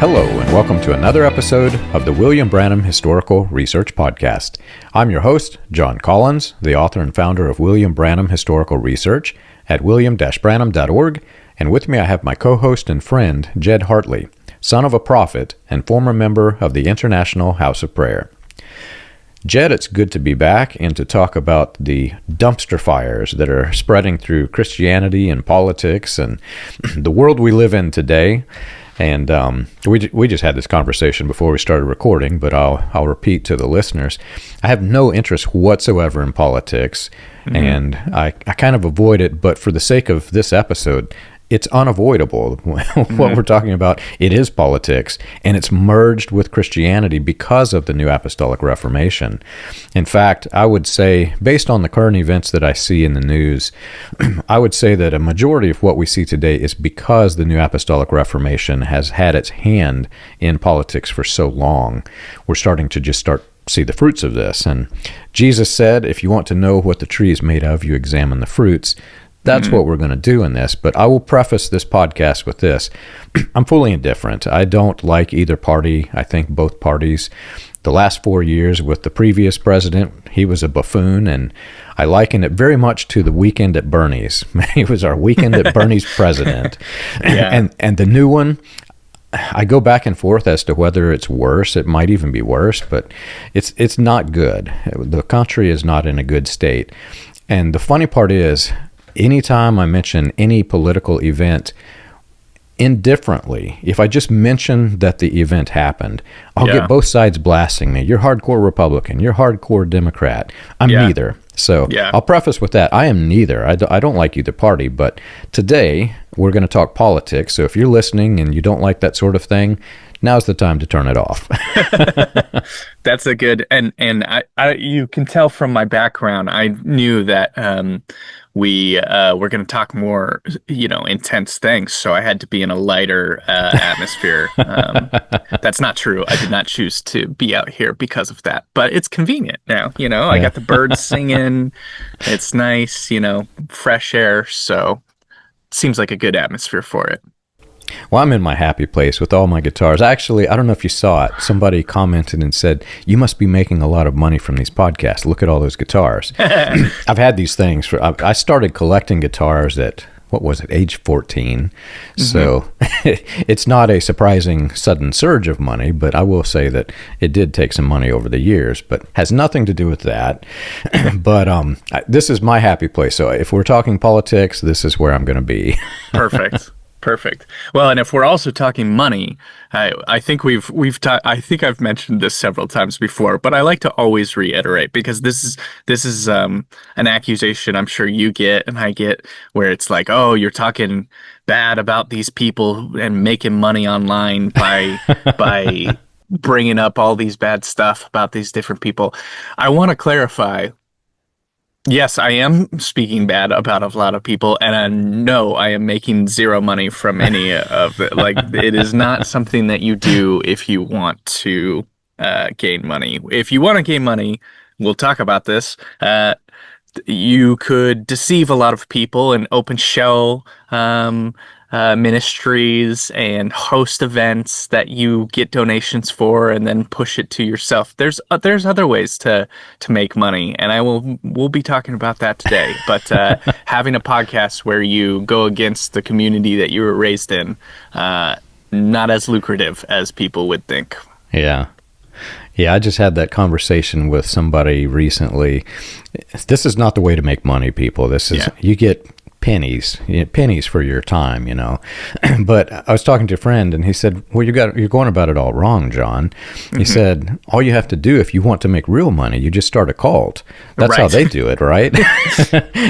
Hello, and welcome to another episode of the William Branham Historical Research Podcast. I'm your host, John Collins, the author and founder of William Branham Historical Research at william-branham.org, and with me I have my co-host and friend, Jed Hartley, son of a prophet and former member of the International House of Prayer. Jed, it's good to be back and to talk about the dumpster fires that are spreading through Christianity and politics and the world we live in today. And we just had this conversation before we started recording, but I'll repeat to the listeners. I have no interest whatsoever in politics, and I kind of avoid it, but for the sake of this episode, it's unavoidable. What we're talking about, it is politics, and it's merged with Christianity because of the New Apostolic Reformation. In fact, I would say, based on the current events that I see in the news, I would say that a majority of what we see today is because the New Apostolic Reformation has had its hand in politics for so long. We're starting to see the fruits of this. And Jesus said, if you want to know what the tree is made of, you examine the fruits. That's what we're going to do in this, but I will preface this podcast with this. I'm fully indifferent. I don't like either party. I think both parties. The last 4 years with the previous president, he was a buffoon, and I liken it very much to the Weekend at Bernie's. He was our Weekend at Bernie's president. Yeah. And the new one, I go back and forth as to whether it's worse. It might even be worse, but it's not good. The country is not in a good state. And the funny part is, anytime I mention any political event indifferently, if I just mention that the event happened, I'll get both sides blasting me. You're hardcore Republican. You're hardcore Democrat. I'm neither. So I'll preface with that. I am neither. I don't like either party, but today we're going to talk politics. So if you're listening and you don't like that sort of thing, now's the time to turn it off. That's a good, and I you can tell from my background, I knew that we were going to talk more, intense things. So I had to be in a lighter atmosphere. That's not true. I did not choose to be out here because of that, but it's convenient now. I got the birds singing. It's nice, fresh air. So it seems like a good atmosphere for it. Well, I'm in my happy place with all my guitars. Actually, I don't know if you saw it. Somebody commented and said, you must be making a lot of money from these podcasts. Look at all those guitars. I've had these things. I started collecting guitars at, age 14. So it's not a surprising sudden surge of money, but I will say that it did take some money over the years, but has nothing to do with that. But this is my happy place. So if we're talking politics, this is where I'm going to be. Perfect. Well, and if we're also talking money, I think I think I've mentioned this several times before, but I like to always reiterate, because this is an accusation I'm sure you get and I get, where it's like, oh, you're talking bad about these people and making money online by bringing up all these bad stuff about these different people. I want to clarify. Yes, I am speaking bad about a lot of people, and I know I am making zero money from any of it. Like, it is not something that you do if you want to gain money. If you want to gain money, we'll talk about this. You could deceive a lot of people and open shell ministries and host events that you get donations for and then push it to yourself. There's other ways to make money, and we'll be talking about that today. But having a podcast where you go against the community that you were raised in, not as lucrative as people would think. Yeah, I just had that conversation with somebody recently. This is not the way to make money, people. This is you get pennies for your time, But I was talking to a friend, and he said, well, you're going about it all wrong, John. He said, all you have to do if you want to make real money, you just start a cult. That's how they do it, right?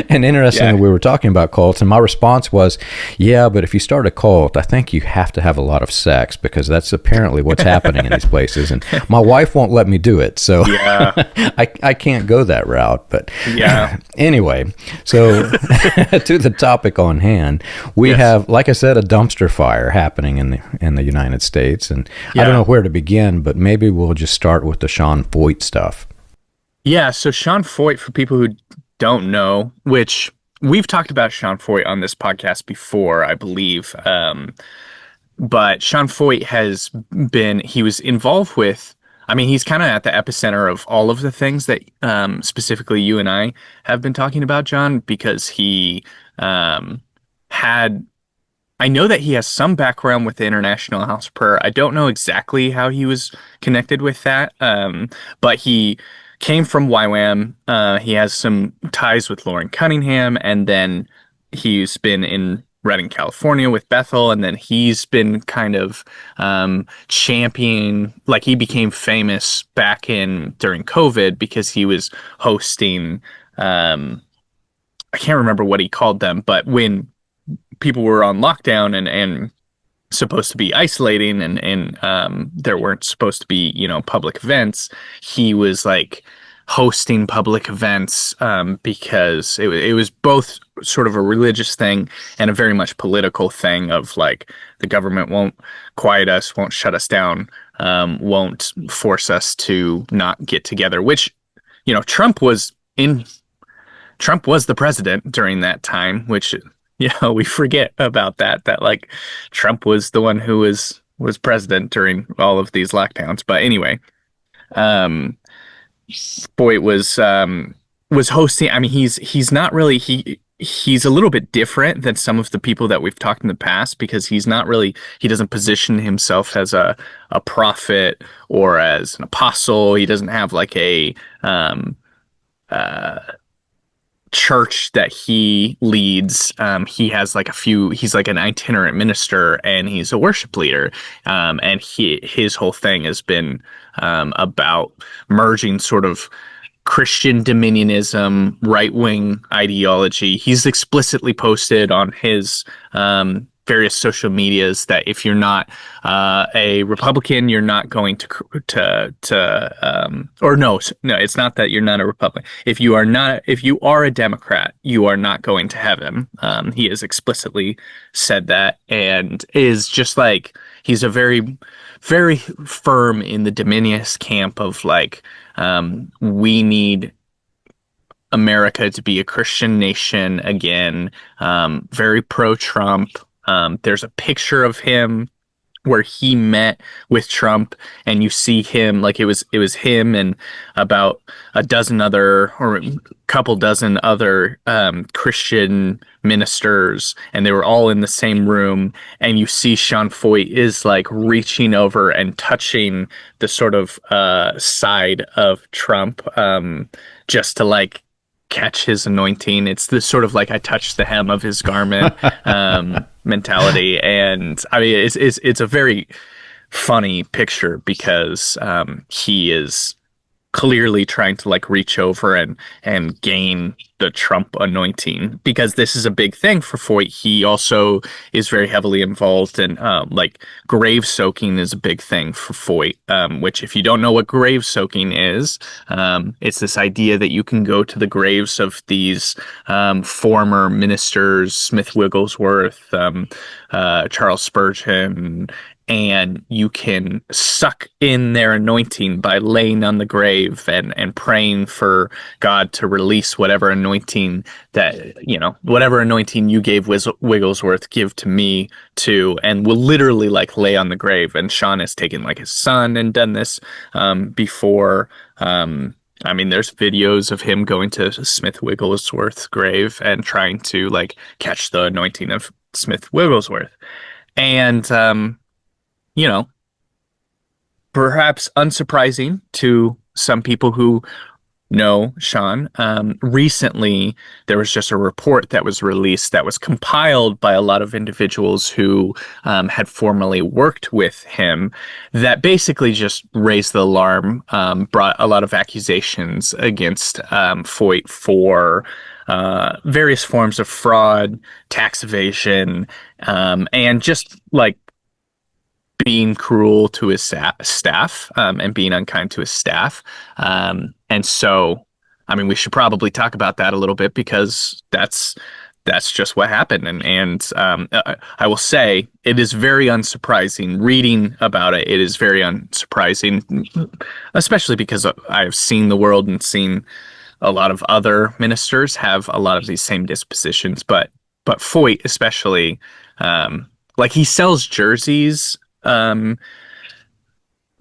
And interestingly, we were talking about cults, and my response was, yeah, but if you start a cult, I think you have to have a lot of sex, because that's apparently what's happening in these places. And my wife won't let me do it, so I can't go that route. But anyway, so to the topic on hand, we have, like I said, a dumpster fire happening in the United States, and I don't know where to begin, but maybe we'll just start with the Sean Feucht stuff. Yeah, so Sean Feucht, for people who don't know, which we've talked about Sean Feucht on this podcast before, I believe. But Sean Feucht he was involved with, I mean, he's kind of at the epicenter of all of the things that specifically you and I have been talking about, John, because he um, had, I know that he has some background with the International House of Prayer. I don't know exactly how he was connected with that, but he came from YWAM. He has some ties with Lauren Cunningham, and then he's been in Redding, California with Bethel, and then he's been kind of championing, like he became famous back in during COVID because he was hosting, I can't remember what he called them, but when people were on lockdown and supposed to be isolating and there weren't supposed to be, public events, he was like hosting public events because it was both sort of a religious thing and a very much political thing of like the government won't quiet us, won't shut us down, won't force us to not get together, which, Trump was in Trump was the president during that time, which we forget about that like Trump was the one who was president during all of these lockdowns. But anyway, um, Boyd was hosting. I mean, he's not really he's a little bit different than some of the people that we've talked in the past because he doesn't position himself as a prophet or as an apostle. He doesn't have like a uh, church that he leads. He has like he's like an itinerant minister and he's a worship leader. And his whole thing has been about merging sort of Christian dominionism, right wing ideology. He's explicitly posted on his various social medias that if you're not a Republican, you're not going or no, it's not that you're not a Republican. If you are a Democrat, you are not going to heaven. He has explicitly said that and is just like he's a very, very firm in the dominionist camp of like we need America to be a Christian nation again. Very pro-Trump. There's a picture of him where he met with Trump, and you see him like it was him and about a dozen other or a couple dozen other Christian ministers, and they were all in the same room. And you see Sean Feucht is like reaching over and touching the sort of side of Trump just to like catch his anointing. It's this sort of like I touched the hem of his garment mentality, and I mean it's a very funny picture because he is clearly trying to like reach over and gain the Trump anointing because this is a big thing for Feucht. He also is very heavily involved in like grave soaking is a big thing for Feucht, which if you don't know what grave soaking is, it's this idea that you can go to the graves of these former ministers, Smith Wigglesworth, Charles Spurgeon, and you can suck in their anointing by laying on the grave and praying for God to release whatever anointing whatever anointing you gave Wigglesworth, give to me too, and will literally like lay on the grave. And Sean has taken like his son and done this before. I mean, there's videos of him going to Smith Wigglesworth's grave and trying to like catch the anointing of Smith Wigglesworth. And perhaps unsurprising to some people who know Sean, recently there was just a report that was released that was compiled by a lot of individuals who had formerly worked with him that basically just raised the alarm, brought a lot of accusations against Feucht for various forms of fraud, tax evasion, and just like being cruel to his staff and being unkind to his staff. And so, I mean, we should probably talk about that a little bit because that's just what happened. And I will say it is very unsurprising reading about it. It is very unsurprising, especially because I have seen the world and seen a lot of other ministers have a lot of these same dispositions, but Feucht especially, like he sells jerseys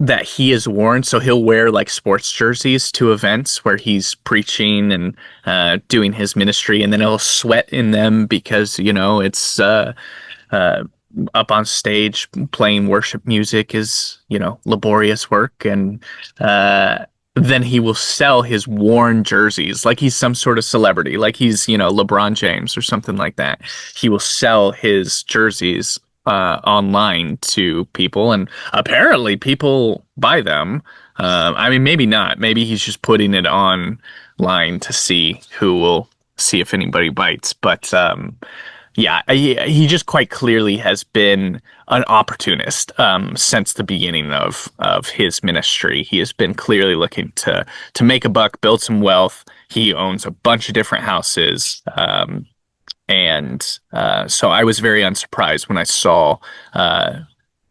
that he has worn. So he'll wear like sports jerseys to events where he's preaching and doing his ministry, and then he'll sweat in them because, you know, it's uh, up on stage playing worship music is, you know, laborious work. And then he will sell his worn jerseys like he's some sort of celebrity, like he's, you know, LeBron James or something like that. He will sell his jerseys online to people, and apparently people buy them. I mean, maybe not. Maybe he's just putting it online to see who will see if anybody bites. But yeah, he just quite clearly has been an opportunist since the beginning of his ministry. He has been clearly looking to make a buck, build some wealth. He owns a bunch of different houses. So I was very unsurprised when I saw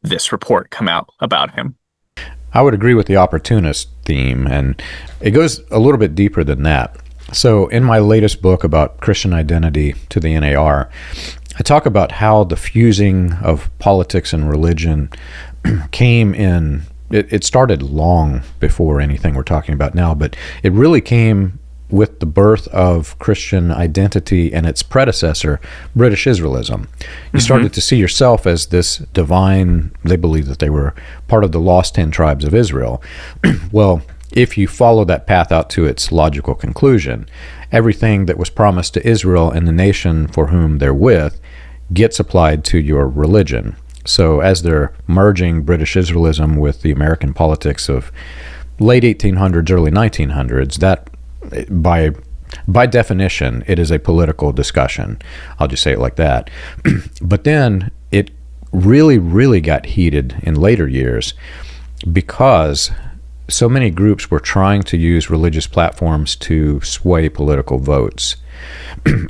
this report come out about him. I would agree with the opportunist theme, and it goes a little bit deeper than that. So in my latest book about Christian identity to the NAR, I talk about how the fusing of politics and religion came in. It started long before anything we're talking about now, but it really came with the birth of Christian identity and its predecessor, British Israelism. You started to see yourself as this divine, they believed that they were part of the lost 10 tribes of Israel. Well, if you follow that path out to its logical conclusion, everything that was promised to Israel and the nation for whom they're with gets applied to your religion. So as they're merging British Israelism with the American politics of late 1800s, early 1900s, that by definition, it is a political discussion. I'll just say it like that. But then it really, really got heated in later years because so many groups were trying to use religious platforms to sway political votes.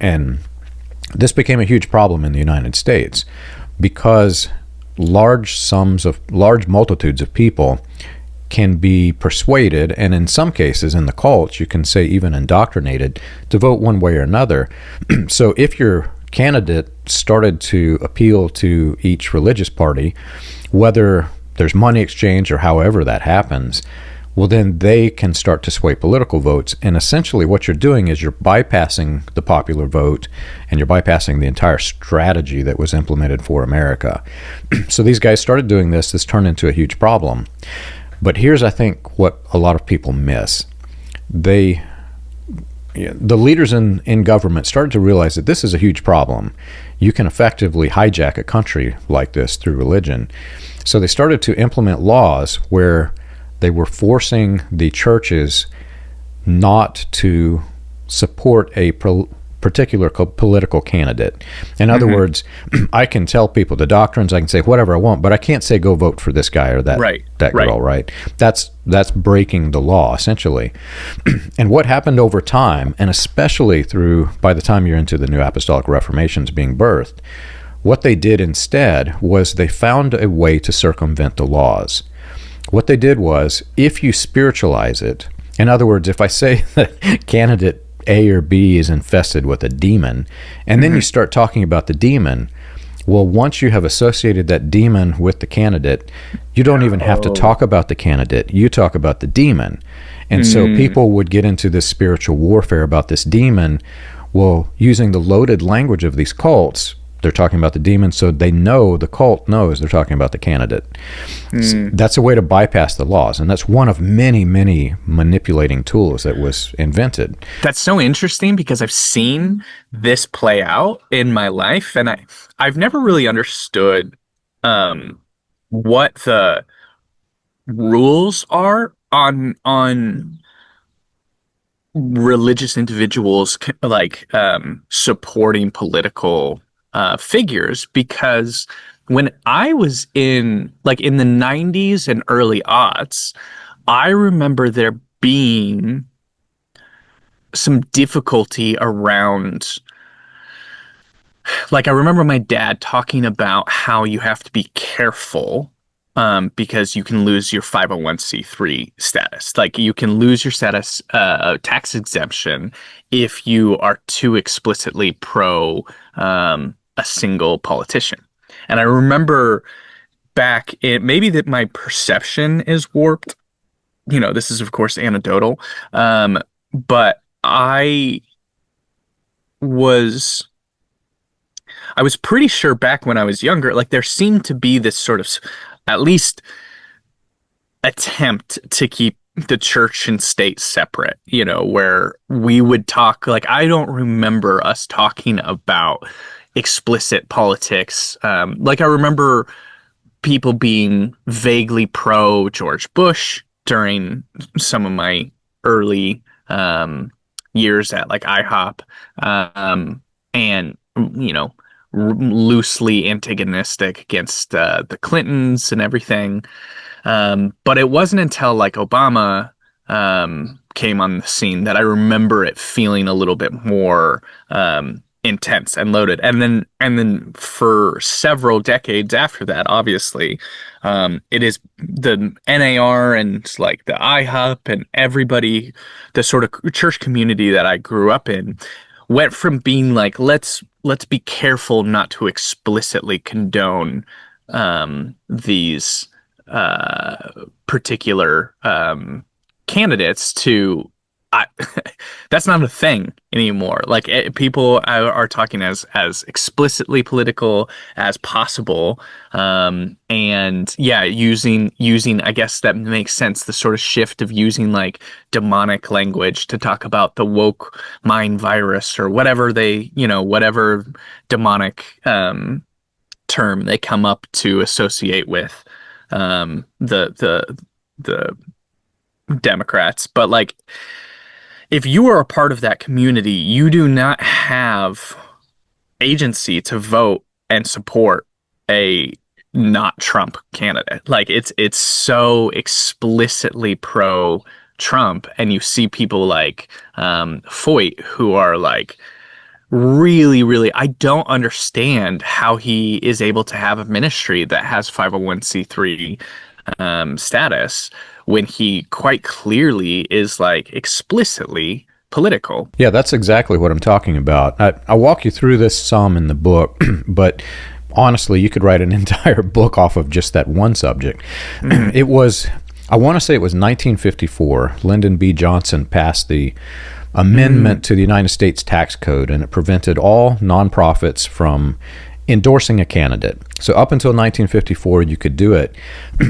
And this became a huge problem in the United States because large multitudes of people can be persuaded, and in some cases in the cults, you can say even indoctrinated, to vote one way or another. So if your candidate started to appeal to each religious party, whether there's money exchange or however that happens, well, then they can start to sway political votes. And essentially what you're doing is you're bypassing the popular vote, and you're bypassing the entire strategy that was implemented for America. So these guys started doing this. This turned into a huge problem. But here's, I think, what a lot of people miss. The leaders in government started to realize that this is a huge problem. You can effectively hijack a country like this through religion. So they started to implement laws where they were forcing the churches not to support a particular political candidate. In other words, I can tell people the doctrines, I can say whatever I want, but I can't say go vote for this guy or that girl, right? That's breaking the law, essentially. And what happened over time, and especially by the time you're into the new Apostolic Reformations being birthed, what they did instead was they found a way to circumvent the laws. What they did was, if you spiritualize it, in other words, if I say that candidate A or B is infested with a demon, and then you start talking about the demon, well, once you have associated that demon with the candidate, you don't even have to talk about the candidate. You talk about the demon. And so people would get into this spiritual warfare about this demon. Well, using the loaded language of these cults, they're talking about the demon, so they know, the cult knows they're talking about the candidate. So that's a way to bypass the laws, and that's one of many, many manipulating tools that was invented. That's so interesting because I've seen this play out in my life, and I've never really understood what the rules are on religious individuals supporting political figures, because when I was in the 90s and early aughts, I remember there being some difficulty around, I remember my dad talking about how you have to be careful because you can lose your 501c3 status. You can lose your status, tax exemption, if you are too explicitly pro a single politician. And I remember maybe that my perception is warped. This is of course anecdotal. But was I was pretty sure back when I was younger, like there seemed to be this sort of, at least, attempt to keep the church and state separate, where we would talk, like, I don't remember us talking about explicit politics. Like I remember people being vaguely pro George Bush during some of my early years at like IHOP, and loosely antagonistic against the Clintons and everything. But it wasn't until like Obama came on the scene that I remember it feeling a little bit more intense and loaded. And then for several decades after that, obviously, it is the NAR and like the IHOP and everybody, the sort of church community that I grew up in, went from being like, let's be careful not to explicitly condone these particular candidates to that's not a thing anymore. Like people are talking as explicitly political as possible, and yeah, using I guess that makes sense. The sort of shift of using like demonic language to talk about the woke mind virus or whatever whatever demonic term they come up to associate with the Democrats. But like, if you are a part of that community, you do not have agency to vote and support a not Trump candidate. Like it's so explicitly pro Trump, and you see people like Feucht who are like really, really, I don't understand how he is able to have a ministry that has 501c3 status when he quite clearly is like explicitly political. Yeah, that's exactly what I'm talking about. I walk you through this some in the book, but honestly, you could write an entire book off of just that one subject. I want to say it was 1954, Lyndon B. Johnson passed the amendment to the United States tax code, and it prevented all nonprofits from endorsing a candidate. So up until 1954, you could do it,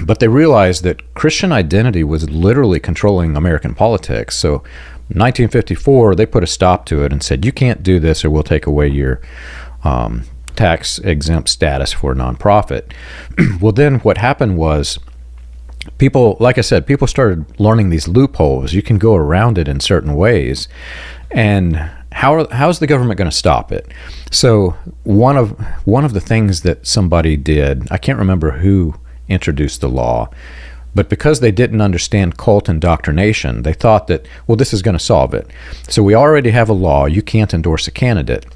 but they realized that Christian identity was literally controlling American politics. So 1954, they put a stop to it and said, you can't do this or we'll take away your tax exempt status for a nonprofit. Well, then what happened was people, like I said, people started learning these loopholes. You can go around it in certain ways. And how's the government going to stop it? So one of the things that somebody did, I can't remember who introduced the law, but because they didn't understand cult indoctrination, they thought that, well, this is going to solve it. So we already have a law, you can't endorse a candidate.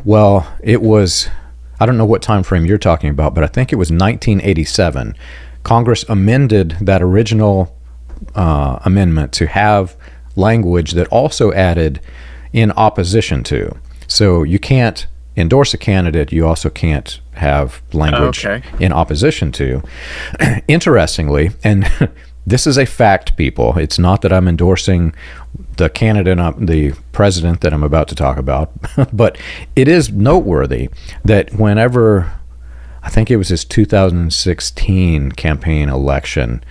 Well, it was, I don't know what time frame you're talking about, but I think it was 1987. Congress amended that original amendment to have language that also added in opposition to. So you can't endorse a candidate, you also can't have language in opposition to. Interestingly, and this is a fact, people, it's not that I'm endorsing the candidate, the president that I'm about to talk about, but it is noteworthy that whenever, I think it was his 2016 campaign election,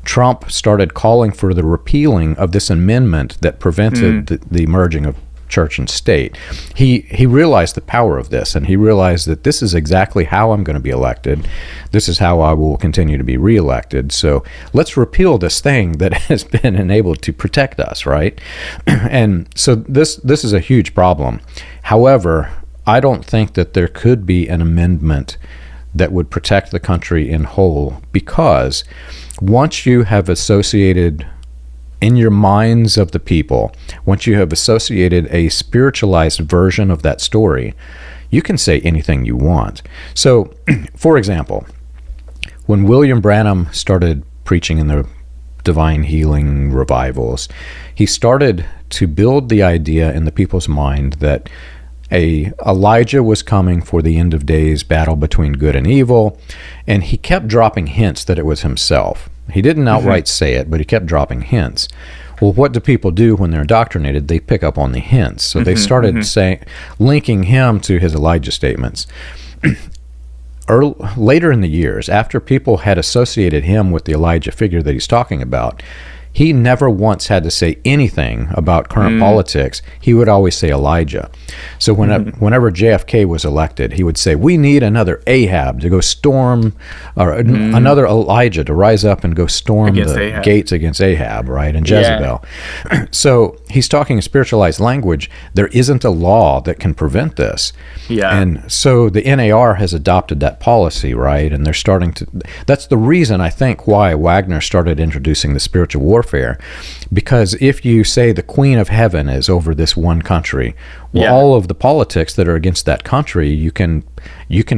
Trump started calling for the repealing of this amendment that prevented the merging of church and state. He realized the power of this, and he realized that this is exactly how I'm going to be elected. This is how I will continue to be reelected. So let's repeal this thing that has been enabled to protect us, right? And so this is a huge problem. However, I don't think that there could be an amendment that would protect the country in whole, because once you have associated in your minds of the people, once you have associated a spiritualized version of that story, you can say anything you want. So, for example, when William Branham started preaching in the divine healing revivals, he started to build the idea in the people's mind that a Elijah was coming for the end of days battle between good and evil, and he kept dropping hints that it was himself. He didn't outright say it, but he kept dropping hints. Well, what do people do when they're indoctrinated? They pick up on the hints. So they started linking him to his Elijah statements. Later in the years, after people had associated him with the Elijah figure that he's talking about, he never once had to say anything about current politics. He would always say Elijah. So whenever JFK was elected, he would say, we need another Ahab to go storm, or another Elijah to rise up and go storm Against the Ahab. gates against Ahab, right, and Jezebel. So he's talking spiritualized language. There isn't a law that can prevent this. Yeah. And so the NAR has adopted that policy, right? And they're starting to, that's the reason I think why Wagner started introducing the spiritual warfare. Because if you say the Queen of Heaven is over this one country, well, all of the politics that are against that country, you can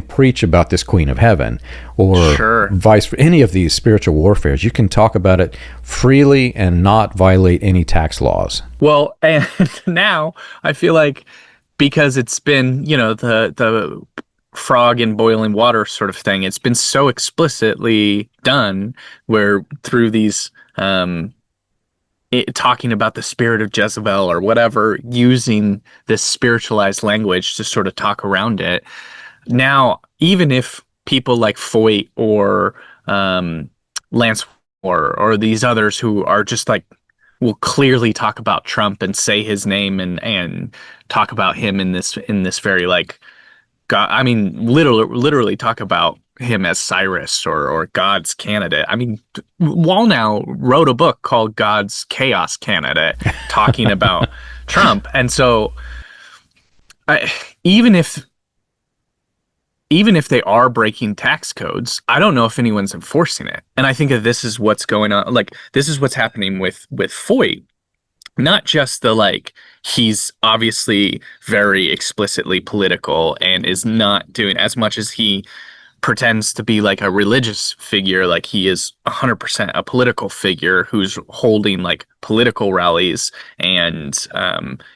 preach about this Queen of Heaven, or vice versa. Any of these spiritual warfares, you can talk about it freely and not violate any tax laws. Well, and now I feel like, because it's been, the frog in boiling water sort of thing, it's been so explicitly done where through these talking about the spirit of Jezebel or whatever, using this spiritualized language to sort of talk around it. Now, even if people like Feucht or Lance or these others who are just like, will clearly talk about Trump and say his name and talk about him in this very like God, I mean, literally talk about him as Cyrus or God's candidate. I mean, Wallnow wrote a book called God's Chaos Candidate talking about Trump. And so even if they are breaking tax codes, I don't know if anyone's enforcing it. And I think that this is what's going on. Like, this is what's happening with Feucht. Not just the, like, he's obviously very explicitly political and is not doing as much as he pretends to be like a religious figure. Like, he is 100% a political figure who's holding like political rallies and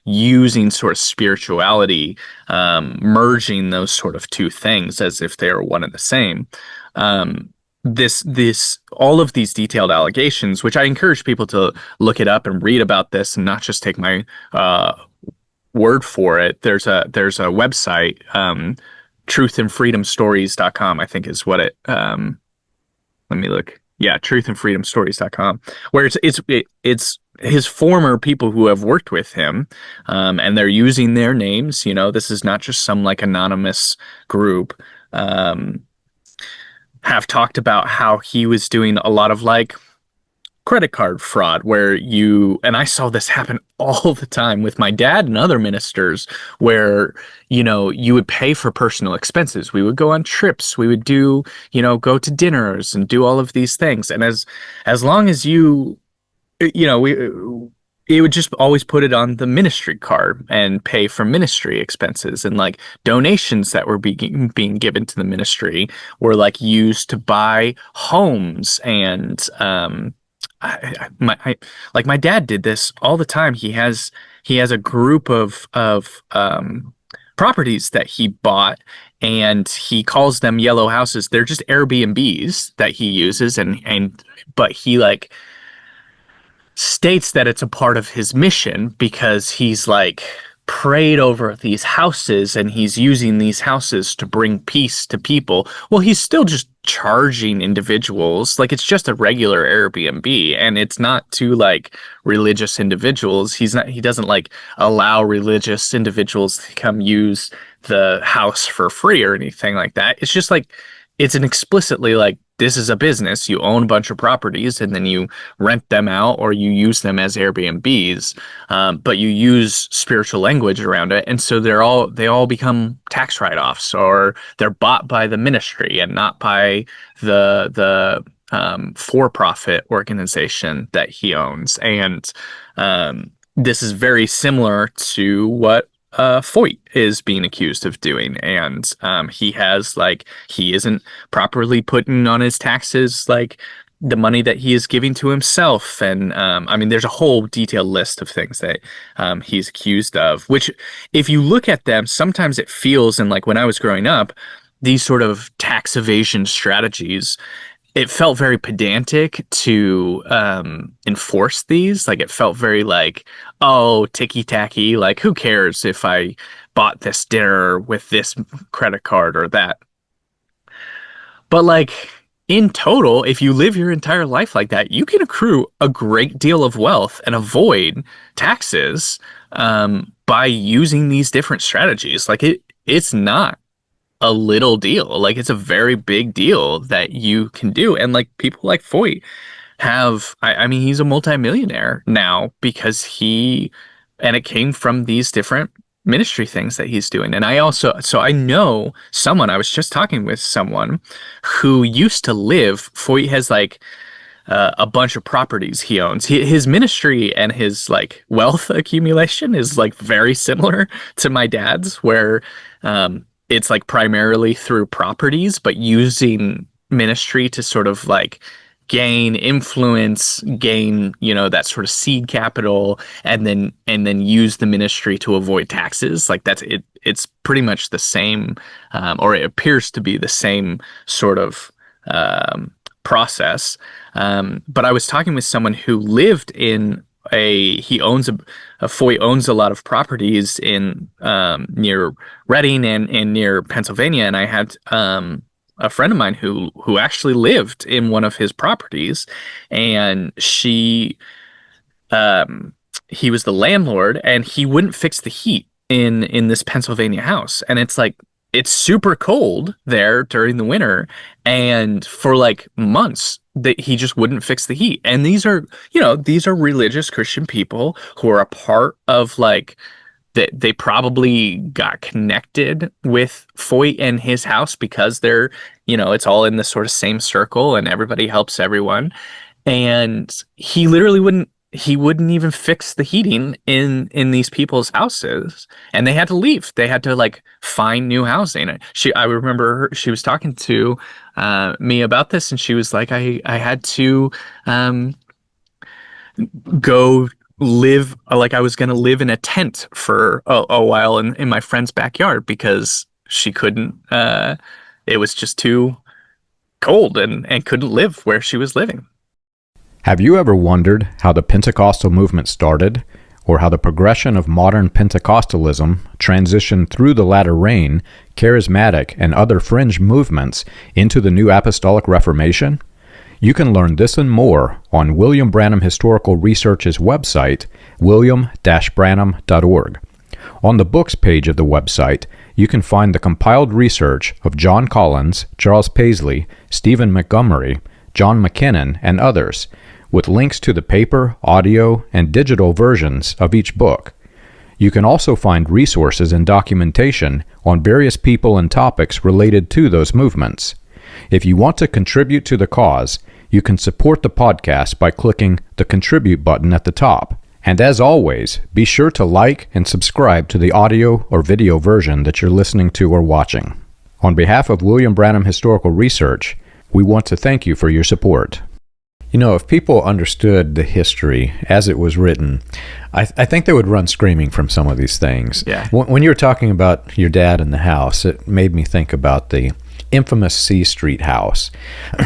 using sort of spirituality, merging those sort of two things as if they are one and the same. All of these detailed allegations, which I encourage people to look it up and read about this and not just take my word for it. There's a website, truthandfreedomstories.com, I think is what it, let me look. Yeah, truthandfreedomstories.com, where it's his former people who have worked with him, and they're using their names. This is not just some like anonymous group. Have talked about how he was doing a lot of like credit card fraud where and I saw this happen all the time with my dad and other ministers where, you would pay for personal expenses. We would go on trips. We would do, go to dinners and do all of these things. And as long as it would just always put it on the ministry card and pay for ministry expenses, and like donations that were being given to the ministry were like used to buy homes. And my dad did this all the time. He has a group of properties that he bought, and he calls them yellow houses. They're just Airbnbs that he uses, but he like states that it's a part of his mission because he's like prayed over these houses and he's using these houses to bring peace to people. Well, he's still just charging individuals like it's just a regular Airbnb, and it's not to like religious individuals. He doesn't like allow religious individuals to come use the house for free or anything like that. It's just like it's an explicitly like, this is a business. You own a bunch of properties and then you rent them out or you use them as Airbnbs, but you use spiritual language around it. And so they all become tax write-offs, or they're bought by the ministry and not by the for-profit organization that he owns. And this is very similar to what Feucht is being accused of doing, and he isn't properly putting on his taxes like the money that he is giving to himself. And I mean, there's a whole detailed list of things that he's accused of, which if you look at them, sometimes it feels, and like when I was growing up, these sort of tax evasion strategies, it felt very pedantic to enforce these. Like it felt very like, oh, ticky-tacky, like who cares if I bought this dinner with this credit card or that. But like in total, if you live your entire life like that, you can accrue a great deal of wealth and avoid taxes by using these different strategies. Like it's not a little deal. Like it's a very big deal that you can do. And like people like Feucht have, I mean, he's a multimillionaire now because and it came from these different ministry things that he's doing. And so I know someone, I was just talking with someone who used to live, Feucht has like a bunch of properties he owns. His ministry and his like wealth accumulation is like very similar to my dad's, where it's like primarily through properties, but using ministry to sort of like gain influence, gain, that sort of seed capital, and then use the ministry to avoid taxes. Like that's it. It's pretty much the same, or it appears to be the same sort of process. But I was talking with someone who lived in Feucht owns a lot of properties in near Reading and near Pennsylvania, and I had a friend of mine who actually lived in one of his properties, and he was the landlord, and he wouldn't fix the heat in this Pennsylvania house, and it's super cold there during the winter, and for like months that he just wouldn't fix the heat. And these are religious Christian people who are a part of like that. They probably got connected with Feucht and his house because they're, it's all in the sort of same circle and everybody helps everyone. And he literally wouldn't even fix the heating in these people's houses, and they had to leave. They had to like find new housing. I remember she was talking to me about this, and she was like, I had to go live, like I was going to live in a tent for a while in my friend's backyard because she couldn't, it was just too cold and couldn't live where she was living. Have you ever wondered how the Pentecostal movement started, or how the progression of modern Pentecostalism transitioned through the latter rain, charismatic, and other fringe movements into the new Apostolic Reformation? You can learn this and more on William Branham Historical Research's website, william-branham.org. On the books page of the website, you can find the compiled research of John Collins, Charles Paisley, Stephen Montgomery, John McKinnon, and others, with links to the paper, audio, and digital versions of each book. You can also find resources and documentation on various people and topics related to those movements. If you want to contribute to the cause, you can support the podcast by clicking the Contribute button at the top. And as always, be sure to like and subscribe to the audio or video version that you're listening to or watching. On behalf of William Branham Historical Research, we want to thank you for your support. If people understood the history as it was written, I think they would run screaming from some of these things. Yeah. When you were talking about your dad and the house, it made me think about the infamous C Street house,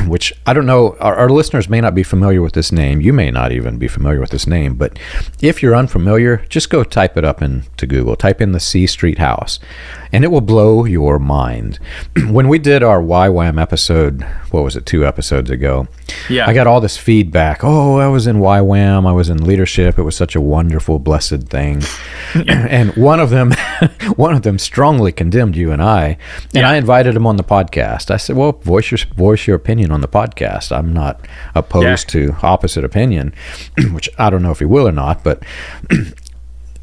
which I don't know, our listeners may not be familiar with this name. You may not even be familiar with this name, but if you're unfamiliar, just go type it up into Google. Type in the C Street house, and it will blow your mind. When we did our YWAM episode, 2 episodes ago, yeah, I got all this feedback. Oh, I was in YWAM, I was in leadership. It was such a wonderful, blessed thing. And one of them strongly condemned you and I, and I invited him on the podcast. I said, well, voice your opinion on the podcast. I'm not opposed to opposite opinion, which I don't know if he will or not, but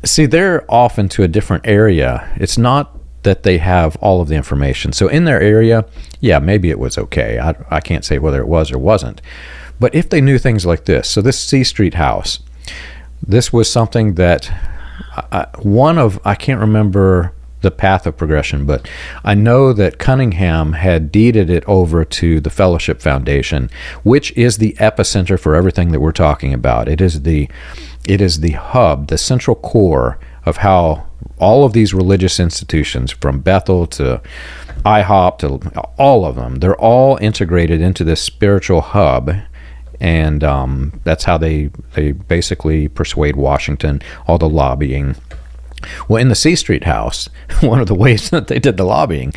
see, they're off into a different area. It's not that they have all of the information. So in their area, yeah, maybe it was okay. I can't say whether it was or wasn't. But if they knew things like this, so this C Street house, this was something that I can't remember the path of progression, but I know that Cunningham had deeded it over to the Fellowship Foundation, which is the epicenter for everything that we're talking about. It is the hub, the central core of how all of these religious institutions, from Bethel to IHOP to all of them, they're all integrated into this spiritual hub. And that's how they basically persuade Washington, all the lobbying. Well, in the C Street house, one of the ways that they did the lobbying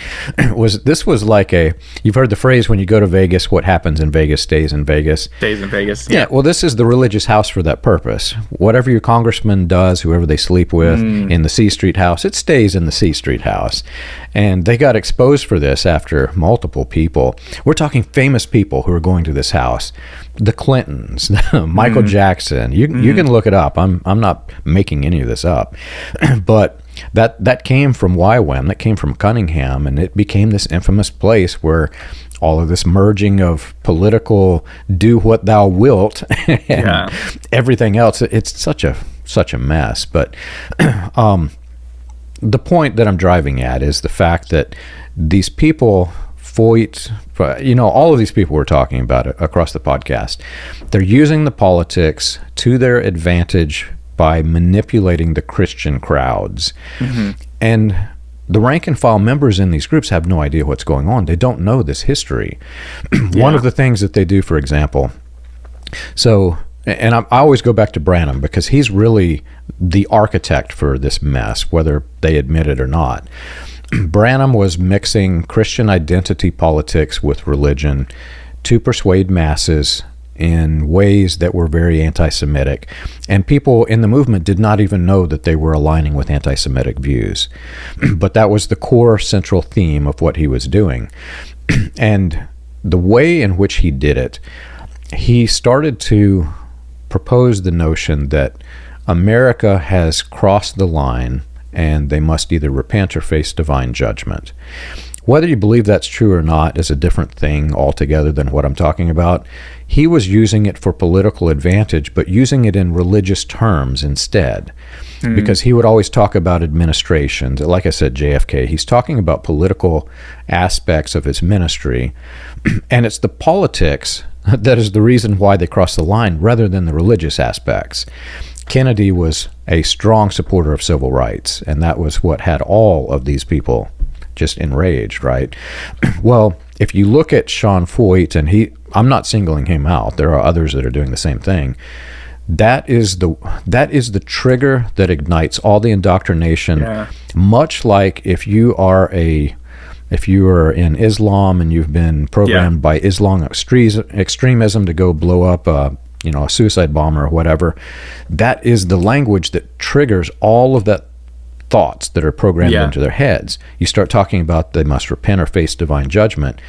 was like you've heard the phrase, when you go to Vegas, what happens in Vegas stays in Vegas. Stays in Vegas. Yeah, well, this is the religious house for that purpose. Whatever your congressman does, whoever they sleep with in the C Street house, it stays in the C Street house. And they got exposed for this after multiple people. We're talking famous people who are going to this house. The Clintons, Michael Jackson. You can look it up. I'm not making any of this up. But that came from YWAM, that came from Cunningham, and it became this infamous place where all of this merging of political do what thou wilt and everything else. It's such a mess. But the point that I'm driving at is the fact that these people, Feucht, all of these people we're talking about across the podcast, they're using the politics to their advantage by manipulating the Christian crowds. And the rank and file members in these groups have no idea what's going on. They don't know this history. One of the things that they do, for example, and I always go back to Branham because he's really the architect for this mess, whether they admit it or not. Branham was mixing Christian identity politics with religion to persuade masses in ways that were very anti-Semitic, and people in the movement did not even know that they were aligning with anti-Semitic views. But that was the core central theme of what he was doing. And the way in which he did it, he started to propose the notion that America has crossed the line and they must either repent or face divine judgment. Whether you believe that's true or not is a different thing altogether than what I'm talking about. He was using it for political advantage, but using it in religious terms instead, because he would always talk about administrations. Like I said, JFK, he's talking about political aspects of his ministry, and it's the politics that is the reason why they crossed the line rather than the religious aspects. Kennedy was a strong supporter of civil rights, and that was what had all of these people just enraged, right? Well, if you look at Sean Feucht, and I'm not singling him out, there are others that are doing the same thing. That is the trigger that ignites all the indoctrination. Much like if you are in Islam and you've been programmed by Islam extremism to go blow up a suicide bomber or whatever, that is the language that triggers all of that thoughts that are programmed into their heads. You start talking about they must repent or face divine judgment.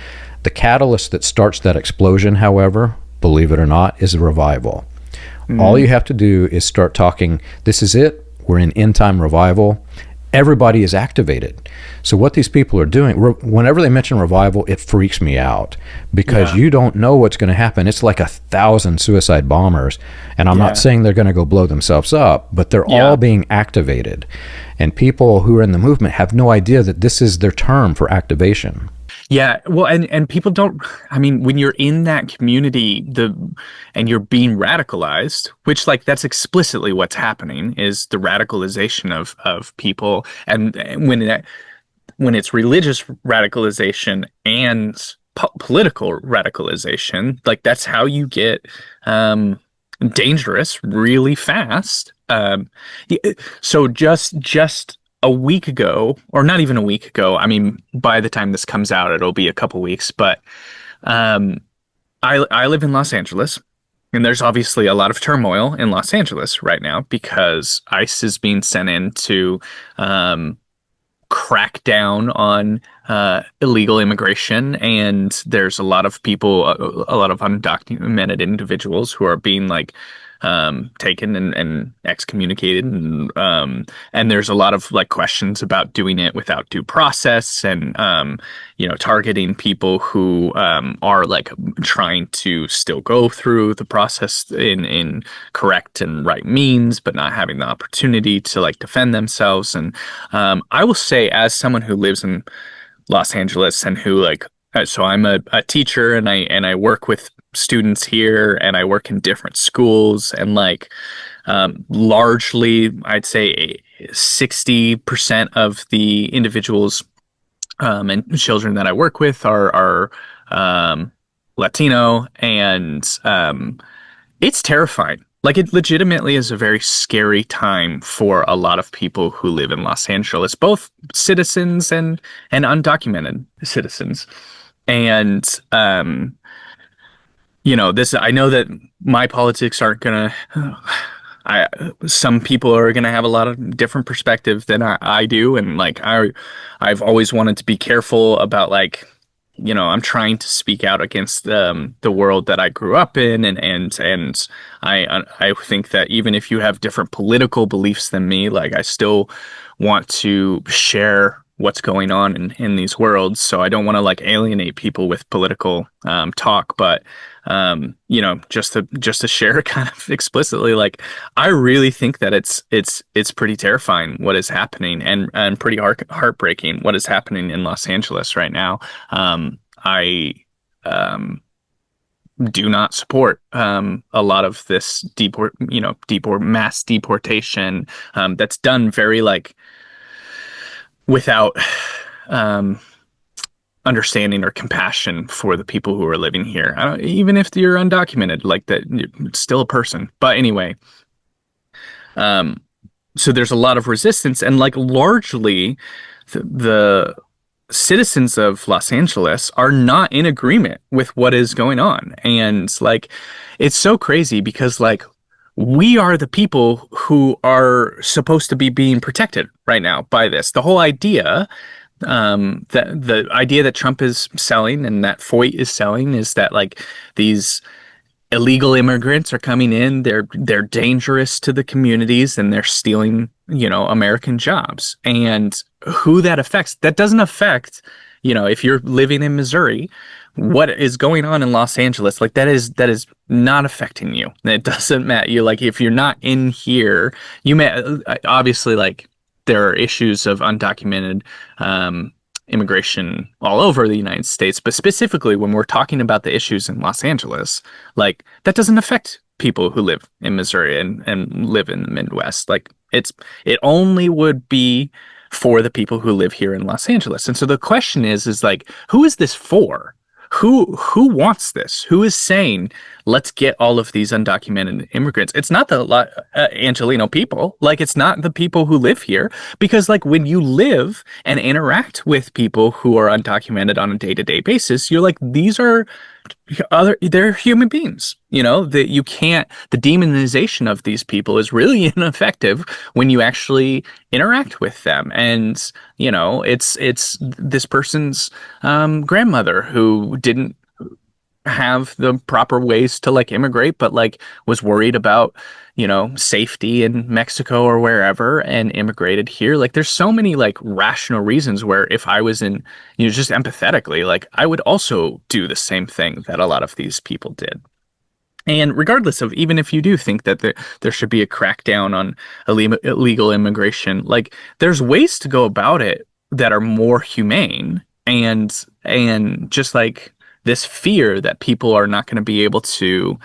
The catalyst that starts that explosion, however, believe it or not, is a revival. All you have to do is start talking, this is it, we're in end time revival. Everybody is activated. So what these people are doing, whenever they mention revival, it freaks me out because you don't know what's going to happen. It's like 1,000 suicide bombers, and I'm not saying they're going to go blow themselves up, but they're all being activated. And people who are in the movement have no idea that this is their term for activation. Yeah, well, and people don't, I mean, when you're in that community, and you're being radicalized, which that's explicitly what's happening, is the radicalization of people. And when it's religious radicalization and political radicalization, that's how you get dangerous really fast. So just a week ago, or not even a week ago, I mean, by the time this comes out, it'll be a couple weeks, but I live in Los Angeles, and there's obviously a lot of turmoil in Los Angeles right now because ICE is being sent in to crack down on illegal immigration, and there's a lot of people, a lot of undocumented individuals who are being taken and excommunicated, and there's a lot of like questions about doing it without due process, and targeting people who are like trying to still go through the process in correct and right means, but not having the opportunity to like defend themselves. And I will say, as someone who lives in Los Angeles and who so I'm a teacher, and I work with students here, and I work in different schools, and largely I'd say 60% of the individuals and children that I work with are Latino, and it's terrifying. Like, it legitimately is a very scary time for a lot of people who live in Los Angeles, both citizens and undocumented citizens. And this, I know that my politics aren't gonna. Some people are gonna have a lot of different perspective than I do, and I've always wanted to be careful about I'm trying to speak out against the world that I grew up in, and I think that even if you have different political beliefs than me, I still want to share what's going on in these worlds. So I don't want to alienate people with political talk, but just to share kind of explicitly, I really think that it's pretty terrifying what is happening, and pretty heartbreaking what is happening in Los Angeles right now. I do not support a lot of this mass deportation that's done very without understanding or compassion for the people who are living here. Even if you're undocumented, that, it's still a person. But anyway, so there's a lot of resistance, and largely the citizens of Los Angeles are not in agreement with what is going on. And it's so crazy because we are the people who are supposed to be being protected right now by this. The whole idea, that the idea that Trump is selling and that Feucht is selling, is that these illegal immigrants are coming in, they're dangerous to the communities, and they're stealing, American jobs. And who that affects, that doesn't affect, if you're living in Missouri, what is going on in Los Angeles, that is not affecting you. It doesn't matter. You if you're not in here, you may obviously there are issues of undocumented immigration all over the United States, but specifically when we're talking about the issues in Los Angeles, that doesn't affect people who live in Missouri and live in the Midwest. It only would be for the people who live here in Los Angeles. And so the question is who is this for? Who wants this? Who is saying, let's get all of these undocumented immigrants? It's not the Angelino people. It's not the people who live here, because when you live and interact with people who are undocumented on a day-to-day basis, you're these are they're human beings. That you can't, the demonization of these people is really ineffective when you actually interact with them. And it's this person's grandmother who didn't have the proper ways to immigrate, but was worried about safety in Mexico or wherever, and immigrated here. There's so many rational reasons where if I was in, just empathetically, I would also do the same thing that a lot of these people did. And regardless of, even if you do think that there should be a crackdown on illegal immigration, there's ways to go about it that are more humane, and just this fear that people are not going to be able to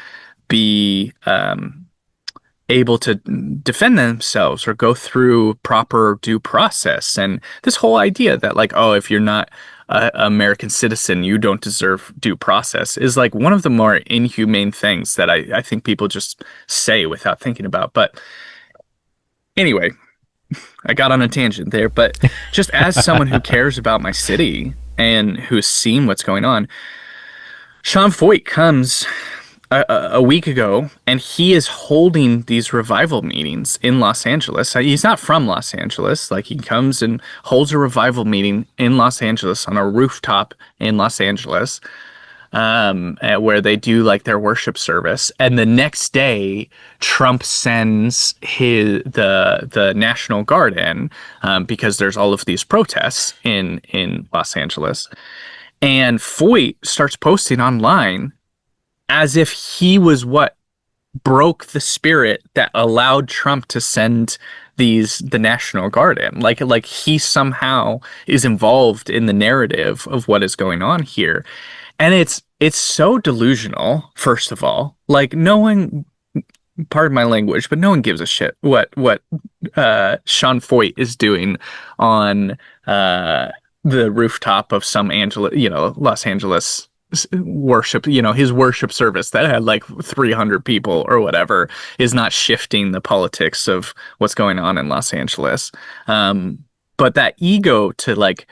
defend themselves or go through proper due process. And this whole idea that if you're not an American citizen, you don't deserve due process, is one of the more inhumane things that I think people just say without thinking about. But anyway, I got on a tangent there, but just as someone who cares about my city and who's seen what's going on, Sean Feucht comes a week ago, and he is holding these revival meetings in Los Angeles. He's not from Los Angeles. He comes and holds a revival meeting in Los Angeles on a rooftop in Los Angeles. where they do like their worship service, and the next day Trump sends the National Guard in, because there's all of these protests in Los Angeles, and Feucht starts posting online as if he was what broke the spirit that allowed Trump to send the National Guard in. Like he somehow is involved in the narrative of what is going on here. And it's so delusional, first of all. Like, no one, pardon my language, but no one gives a shit what Sean Feucht is doing on the rooftop of some Los Angeles worship, his worship service that had like 300 people or whatever, is not shifting the politics of what's going on in Los Angeles. But that ego to like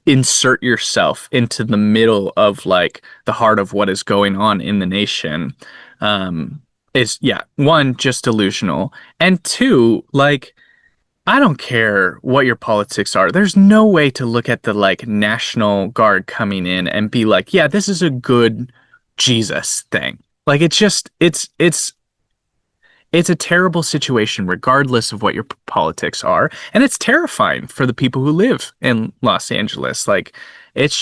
insert yourself into the middle of like the heart of what is going on in the nation, is, one, just delusional, and two, like, I don't care what your politics are. There's no way to look at the like National Guard coming in and be like, yeah, this is a good Jesus thing. Like, it's a terrible situation regardless of what your politics are. And it's terrifying for the people who live in Los Angeles. Like, it's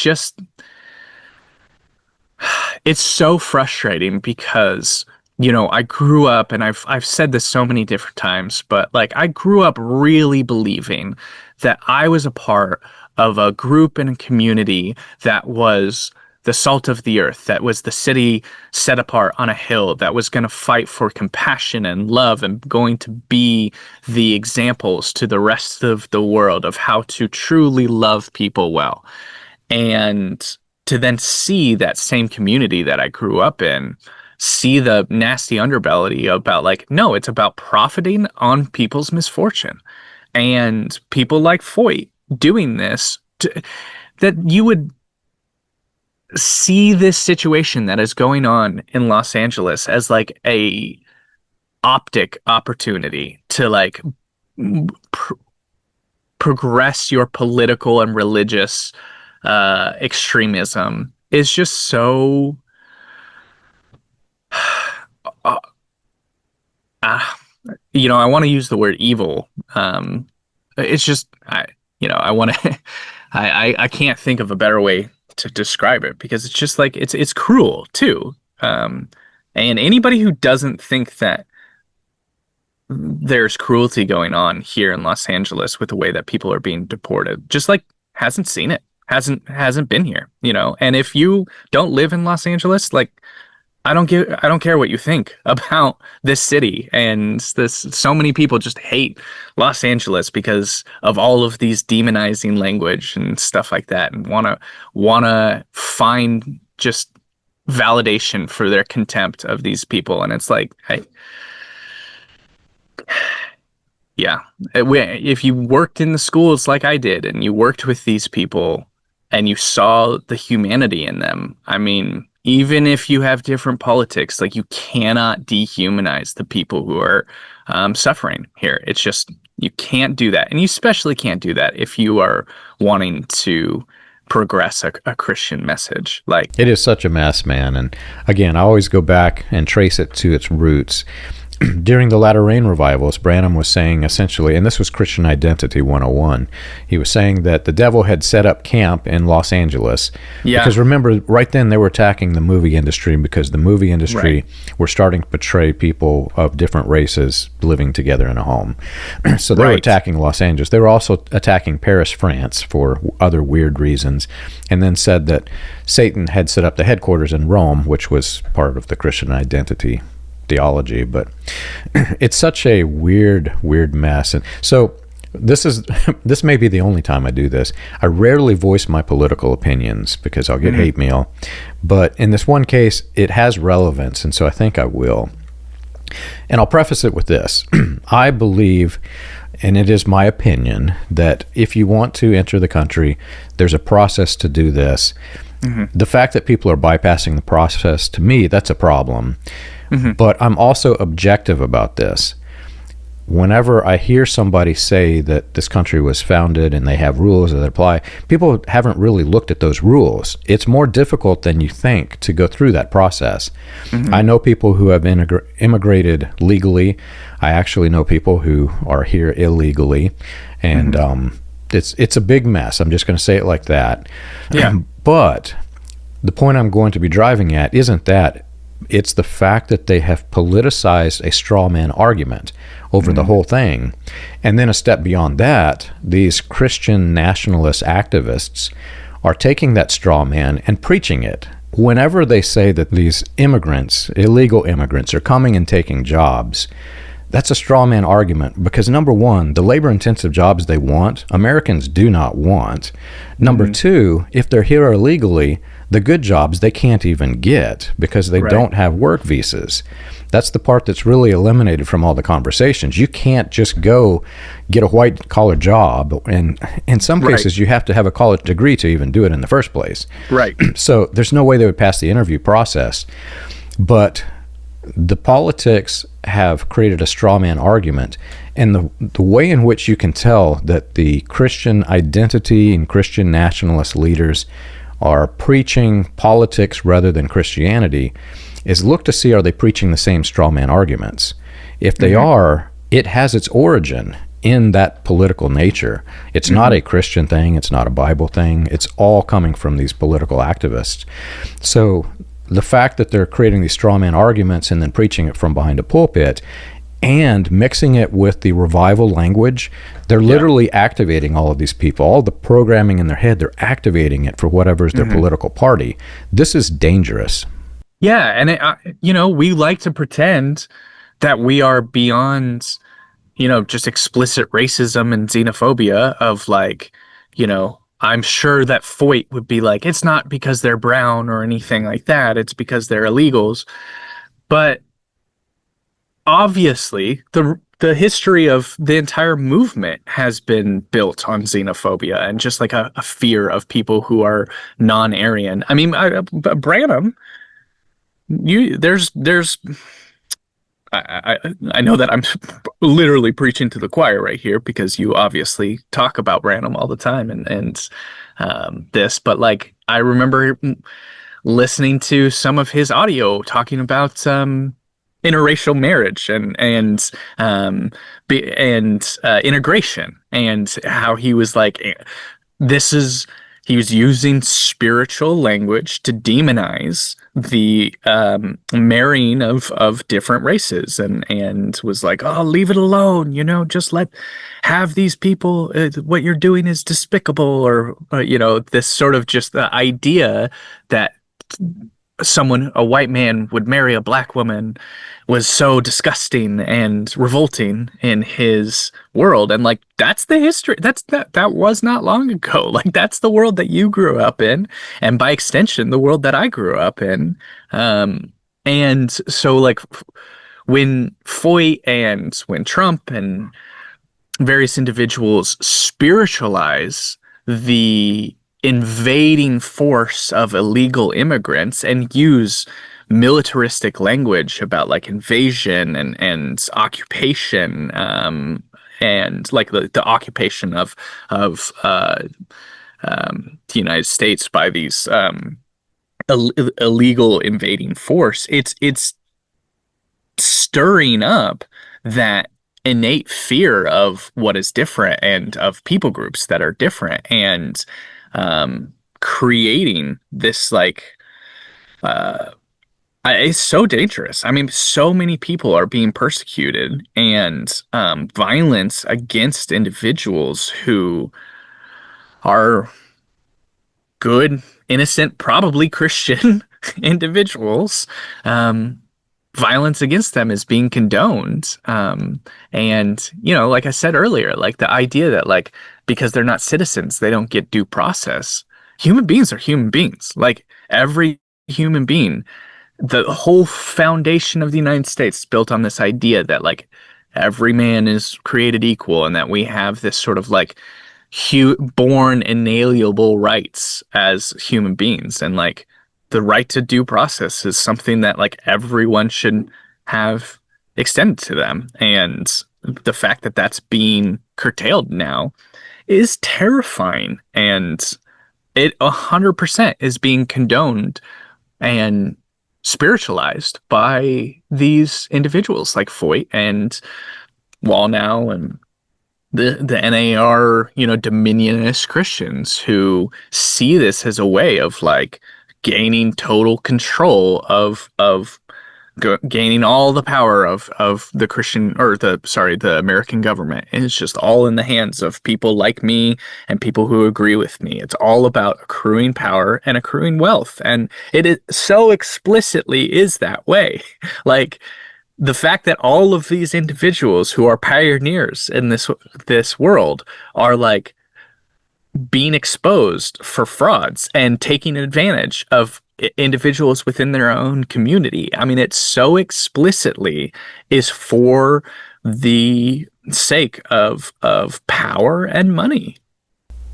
so frustrating because, I grew up, and I've said this so many different times, but like, I grew up really believing that I was a part of a group and a community that was the salt of the earth, that was the city set apart on a hill, that was going to fight for compassion and love and going to be the examples to the rest of the world of how to truly love people well. And to then see that same community that I grew up in, see the nasty underbelly about like, no, it's about profiting on people's misfortune. And people like Feucht doing this, that you would see this situation that is going on in Los Angeles as like a optic opportunity to like progress your political and religious extremism is just so I want to use the word evil. It's just, I want to, I can't think of a better way to describe it, because it's just like, it's cruel too. And anybody who doesn't think that there's cruelty going on here in Los Angeles with the way that people are being deported, just like hasn't seen it, hasn't been here, and if you don't live in Los Angeles, like, I don't care what you think about this city, and so many people just hate Los Angeles because of all of these demonizing language and stuff like that, and wanna find just validation for their contempt of these people. And it's like, if you worked in the schools like I did, and you worked with these people and you saw the humanity in them, I mean, even if you have different politics, like, you cannot dehumanize the people who are suffering here. It's just, you can't do that. And you especially can't do that if you are wanting to progress a Christian message. Like, it is such a mess, man. And again, I always go back and trace it to its roots. During the Latter Rain revivals, Branham was saying essentially, and this was Christian Identity 101, he was saying that the devil had set up camp in Los Angeles. Yeah. Because remember, right then they were attacking the movie industry, because the movie industry were starting to portray people of different races living together in a home. So they were attacking Los Angeles. They were also attacking Paris, France for other weird reasons, and then said that Satan had set up the headquarters in Rome, which was part of the Christian Identity theology. But it's such a weird mess. And so this may be the only time I do this. I rarely voice my political opinions because I'll get hate mail, but in this one case it has relevance, and so I think I will. And I'll preface it with this. I believe, and it is my opinion, that if you want to enter the country, there's a process to do this. The fact that people are bypassing the process, to me, that's a problem. But I'm also objective about this. whenever I hear somebody say that this country was founded and they have rules that apply, people haven't really looked at those rules. It's more difficult than you think to go through that process. I know people who have immigrated legally. I actually know people who are here illegally, and it's a big mess. I'm just going to say it like that. Yeah. But the point I'm going to be driving at isn't that. It's the fact that they have politicized a straw man argument over the whole thing. And then a step beyond that, these Christian nationalist activists are taking that straw man and preaching it. Whenever they say that these immigrants, illegal immigrants, are coming and taking jobs, that's a straw man argument because, number one, the labor-intensive jobs they want, Americans do not want. Number two, if they're here illegally, the good jobs they can't even get because they don't have work visas. That's the part that's really eliminated from all the conversations. You can't just go get a white-collar job, and in some cases, you have to have a college degree to even do it in the first place. Right. So there's no way they would pass the interview process. But the politics have created a straw man argument, and the way in which you can tell that the Christian identity and Christian nationalist leaders are preaching politics rather than Christianity is look to see, are they preaching the same straw man arguments? If they are, it has its origin in that political nature. It's not a Christian thing. It's not a Bible thing. It's all coming from these political activists. So the fact that they're creating these straw man arguments and then preaching it from behind a pulpit and mixing it with the revival language, they're literally activating all of these people. All the programming in their head, they're activating it for whatever's their political party. This is dangerous. Yeah, and we like to pretend that we are beyond, just explicit racism and xenophobia of like, I'm sure that Feucht would be like, it's not because they're brown or anything like that. It's because they're illegals. But obviously, the history of the entire movement has been built on xenophobia and just like a fear of people who are non-Aryan. I mean, Branham, I know that I'm literally preaching to the choir right here because you obviously talk about Branham all the time and this, but like I remember listening to some of his audio talking about interracial marriage and integration, and how he was like, he was using spiritual language to demonize the marrying of different races, and was like, oh, leave it alone, just have these people, what you're doing is despicable, or this sort of just the idea that a white man would marry a black woman was so disgusting and revolting in his world. And like, that's the history. That was not long ago. Like, that's the world that you grew up in, and by extension, the world that I grew up in. And so like when Feucht and when Trump and various individuals spiritualize the invading force of illegal immigrants and use militaristic language about like invasion and occupation, and like the occupation of the United States by these illegal invading force, it's stirring up that innate fear of what is different and of people groups that are different, and creating this like it's so dangerous. I mean, so many people are being persecuted, and violence against individuals who are good, innocent, probably Christian individuals. Violence against them is being condoned. And, like I said earlier, like the idea that like, because they're not citizens, they don't get due process. Human beings are human beings. Like every human being, the whole foundation of the United States is built on this idea that like every man is created equal, and that we have this sort of like born inalienable rights as human beings. And like the right to due process is something that like everyone should have extended to them. And the fact that that's being curtailed now is terrifying, and it 100% is being condoned and spiritualized by these individuals like Feucht and Wallnow and the NAR, dominionist Christians who see this as a way of like gaining total control of gaining all the power of the Christian, or the American government. And it's just all in the hands of people like me and people who agree with me. It's all about accruing power and accruing wealth. And it is so explicitly is that way. Like, the fact that all of these individuals who are pioneers in this world are like being exposed for frauds and taking advantage of individuals within their own community. I mean, it so explicitly is for the sake of power and money.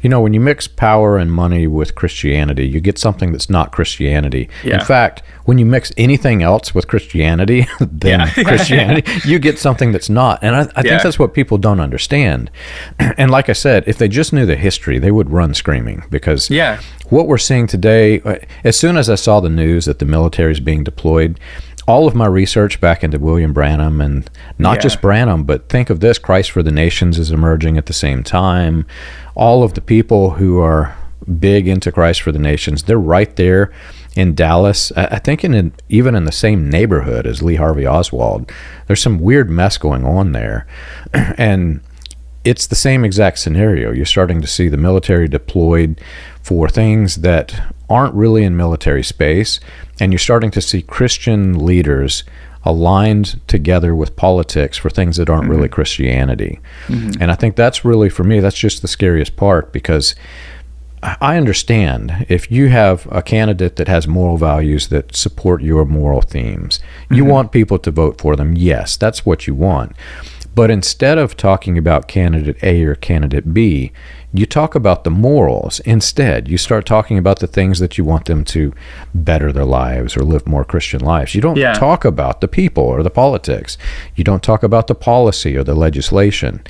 When you mix power and money with Christianity, you get something that's not Christianity. Yeah. In fact, when you mix anything else with Christianity than Christianity, you get something that's not. And I think that's what people don't understand. And like I said, if they just knew the history, they would run screaming, because what we're seeing today, as soon as I saw the news that the military is being deployed, all of my research back into William Branham, and not just Branham, but think of this, Christ for the Nations is emerging at the same time. All of the people who are big into Christ for the Nations, they're right there in Dallas. I think even in the same neighborhood as Lee Harvey Oswald. There's some weird mess going on there. And it's the same exact scenario. You're starting to see the military deployed for things that aren't really in military space, and you're starting to see Christian leaders aligned together with politics for things that aren't really Christianity. And I think that's really, for me, that's just the scariest part, because I understand if you have a candidate that has moral values that support your moral themes, you want people to vote for them. Yes, that's what you want. But instead of talking about candidate A or candidate B, you talk about the morals instead. You start talking about the things that you want them to better their lives or live more Christian lives. You don't talk about the people or the politics. You don't talk about the policy or the legislation.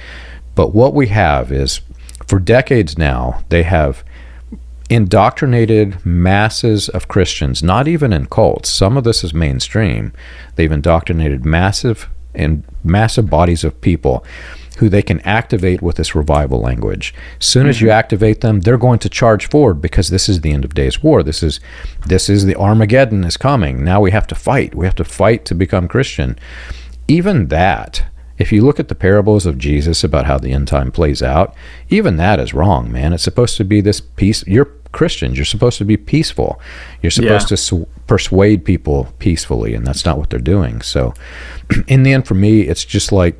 But what we have is, for decades now, they have indoctrinated masses of Christians, not even in cults. Some of this is mainstream. They've indoctrinated massive bodies of people who they can activate with this revival language. As soon as you activate them, they're going to charge forward, because this is the end of days war. This is the Armageddon is coming. Now we have to fight. We have to fight to become Christian. Even that, if you look at the parables of Jesus about how the end time plays out, even that is wrong, man. It's supposed to be this peace. You're Christians. You're supposed to be peaceful. You're supposed to persuade people peacefully, and that's not what they're doing. So in the end, for me, it's just like,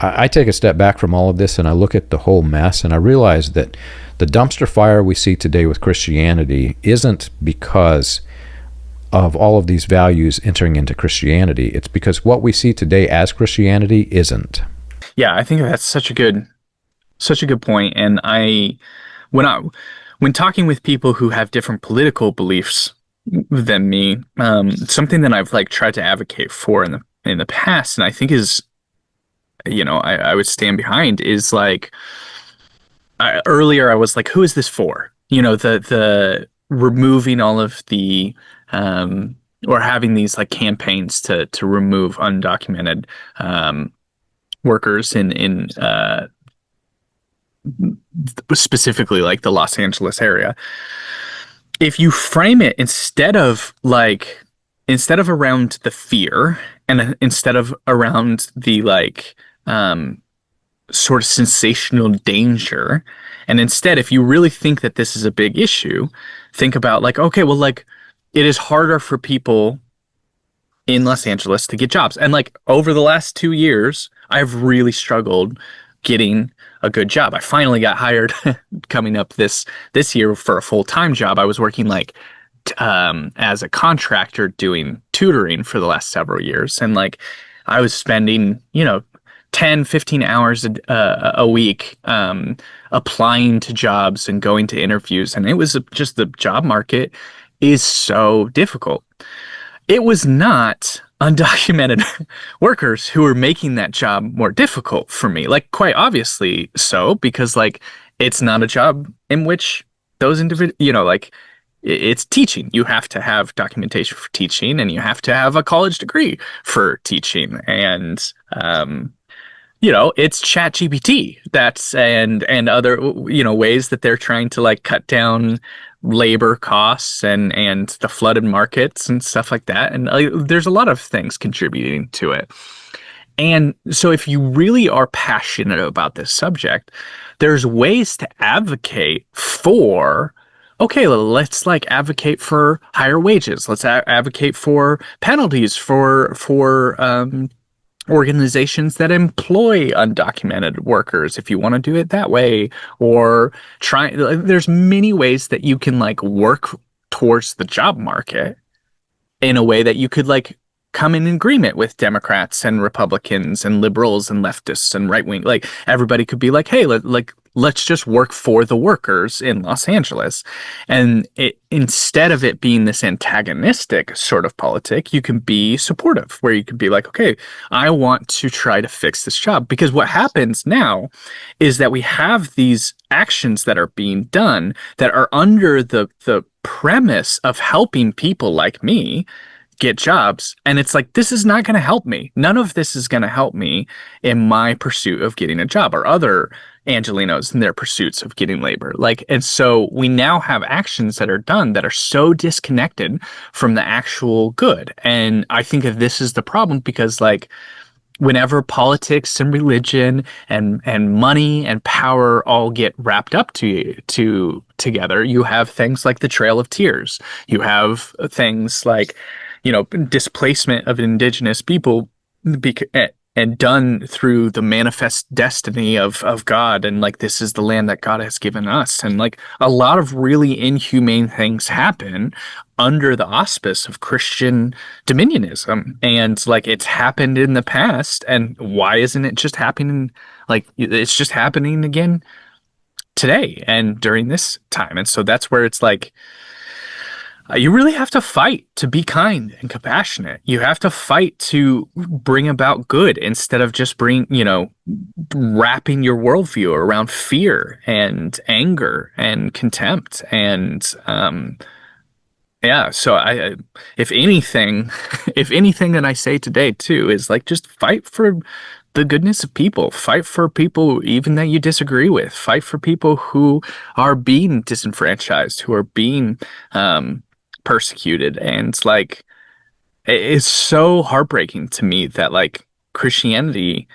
I take a step back from all of this and I look at the whole mess, and I realize that the dumpster fire we see today with Christianity isn't because of all of these values entering into Christianity. It's because what we see today as Christianity isn't. Yeah, I think that's such a good point. And when talking with people who have different political beliefs than me, something that I've like tried to advocate for in the past, and I think is, I would stand behind, is like, earlier I was like, who is this for? The removing all of the or having these like campaigns to remove undocumented workers in specifically like the Los Angeles area. If you frame it instead of around the fear, and instead of around the like sort of sensational danger, and instead, if you really think that this is a big issue, think about like, okay, well, like, it is harder for people in Los Angeles to get jobs. And like over the last 2 years, I've really struggled getting a good job. I finally got hired coming up this year for a full-time job. I was working like as a contractor doing tutoring for the last several years. And like I was spending, 10, 15 hours a week applying to jobs and going to interviews. And it was just, the job market is so difficult. it was not undocumented workers who were making that job more difficult for me. Like, quite obviously so, because like it's not a job in which those individuals, like it's teaching. You have to have documentation for teaching, and you have to have a college degree for teaching. And it's Chat GPT and other, ways that they're trying to like cut down labor costs and the flooded markets and stuff like that. And there's a lot of things contributing to it. And so if you really are passionate about this subject, there's ways to advocate for, okay, let's like advocate for higher wages. Let's advocate for penalties for organizations that employ undocumented workers, if you want to do it that way, or there's many ways that you can like work towards the job market in a way that you could like come in agreement with Democrats and Republicans and liberals and leftists and right wing. Like everybody could be like, hey, let's just work for the workers in Los Angeles. And instead of it being this antagonistic sort of politic, you can be supportive, where you could be like, okay, I want to try to fix this job. Because what happens now is that we have these actions that are being done that are under the premise of helping people like me get jobs. And it's like, this is not going to help me. None of this is going to help me in my pursuit of getting a job, or other Angelinos in their pursuits of getting labor. And so we now have actions that are done that are so disconnected from the actual good. And I think that this is the problem, because like whenever politics and religion and money and power all get wrapped up together, you have things like the Trail of Tears. You have things like, displacement of indigenous people and done through the manifest destiny of God. And like, this is the land that God has given us. And like a lot of really inhumane things happen under the auspice of Christian dominionism. And like, it's happened in the past. And why isn't it just happening? Like, it's just happening again today and during this time. And so that's where it's like, you really have to fight to be kind and compassionate. You have to fight to bring about good, instead of just wrapping your worldview around fear and anger and contempt. And so if anything that I say today too is like, just fight for the goodness of people. Fight for people even that you disagree with. Fight for people who are being disenfranchised, who are being persecuted. And like, it's so heartbreaking to me that like Christianity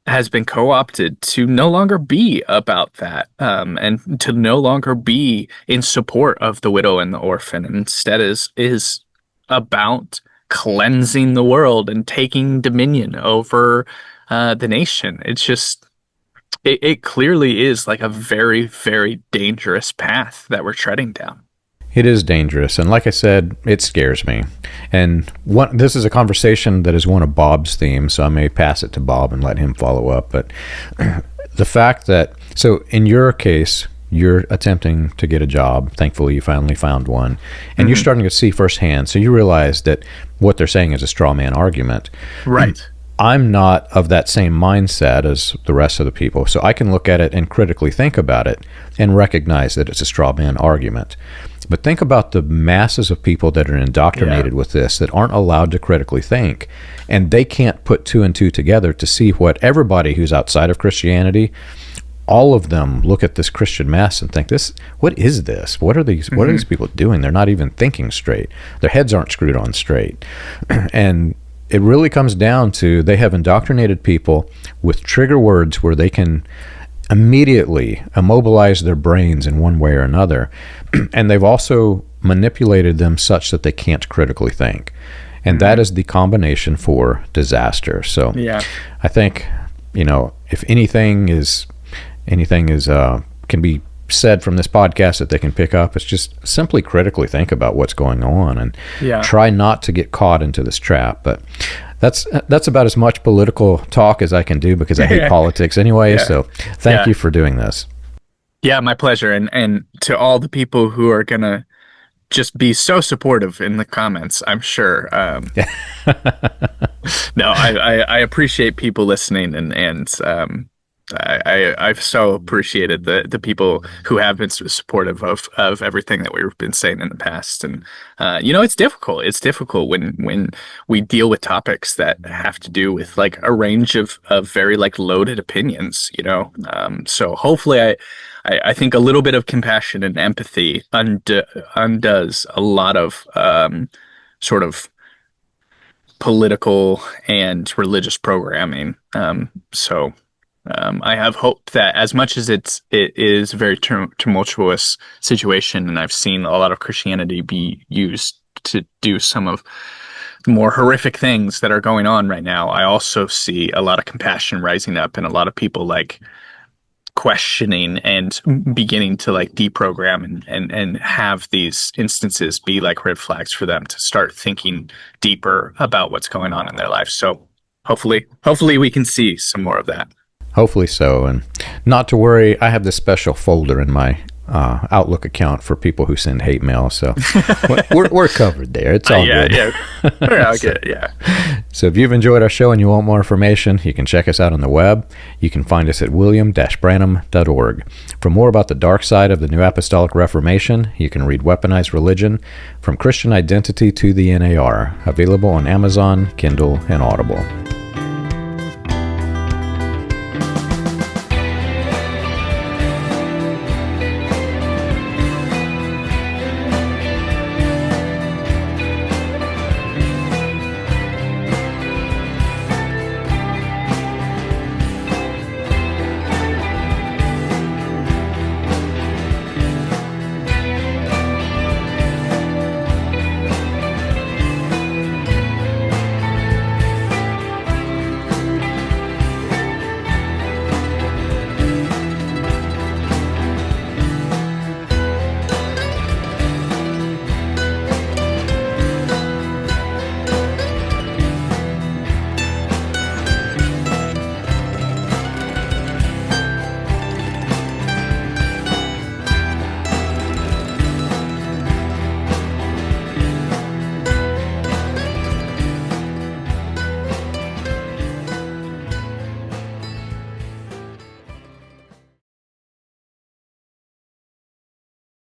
has been co-opted to no longer be about that, and to no longer be in support of the widow and the orphan, and instead is about cleansing the world and taking dominion over the nation. It's just, it clearly is like a very, very dangerous path that we're treading down. It is dangerous, and like I said, it scares me. And this is a conversation that is one of Bob's themes, so I may pass it to Bob and let him follow up. But the fact that, so in your case, you're attempting to get a job. Thankfully, you finally found one, and you're starting to see firsthand. So you realize that what they're saying is a straw man argument. Right. I'm not of that same mindset as the rest of the people, so I can look at it and critically think about it and recognize that it's a straw man argument. But think about the masses of people that are indoctrinated with this, that aren't allowed to critically think, and they can't put two and two together to see what everybody who's outside of Christianity, all of them look at this Christian mass and think, what is this? What are these people doing? They're not even thinking straight. Their heads aren't screwed on straight. And it really comes down to, they have indoctrinated people with trigger words where they can immediately immobilize their brains in one way or another. And they've also manipulated them such that they can't critically think. And that is the combination for disaster. So I think, if anything can be said from this podcast that they can pick up, it's just simply critically think about what's going on and try not to get caught into this trap. But that's about as much political talk as I can do, because I hate politics anyway. So thank you for doing this. Yeah, my pleasure. And to all the people who are going to just be so supportive in the comments, I'm sure. No, I appreciate people listening, and I've so appreciated the people who have been supportive of everything that we've been saying in the past. And it's difficult. It's difficult when we deal with topics that have to do with like a range of very like loaded opinions. So hopefully I think a little bit of compassion and empathy undoes a lot of sort of political and religious programming. I have hope that as much as it is a very tumultuous situation, and I've seen a lot of Christianity be used to do some of the more horrific things that are going on right now, I also see a lot of compassion rising up and a lot of people like questioning and beginning to like deprogram and have these instances be like red flags for them to start thinking deeper about what's going on in their life. So hopefully we can see some more of that. Hopefully so. And not to worry, I have this special folder in my Outlook account for people who send hate mail. So we're covered there. It's all good. We're all good, yeah. So if you've enjoyed our show and you want more information, you can check us out on the web. You can find us at william-branham.org. For more about the dark side of the New Apostolic Reformation, you can read Weaponized Religion, From Christian Identity to the NAR, available on Amazon, Kindle, and Audible.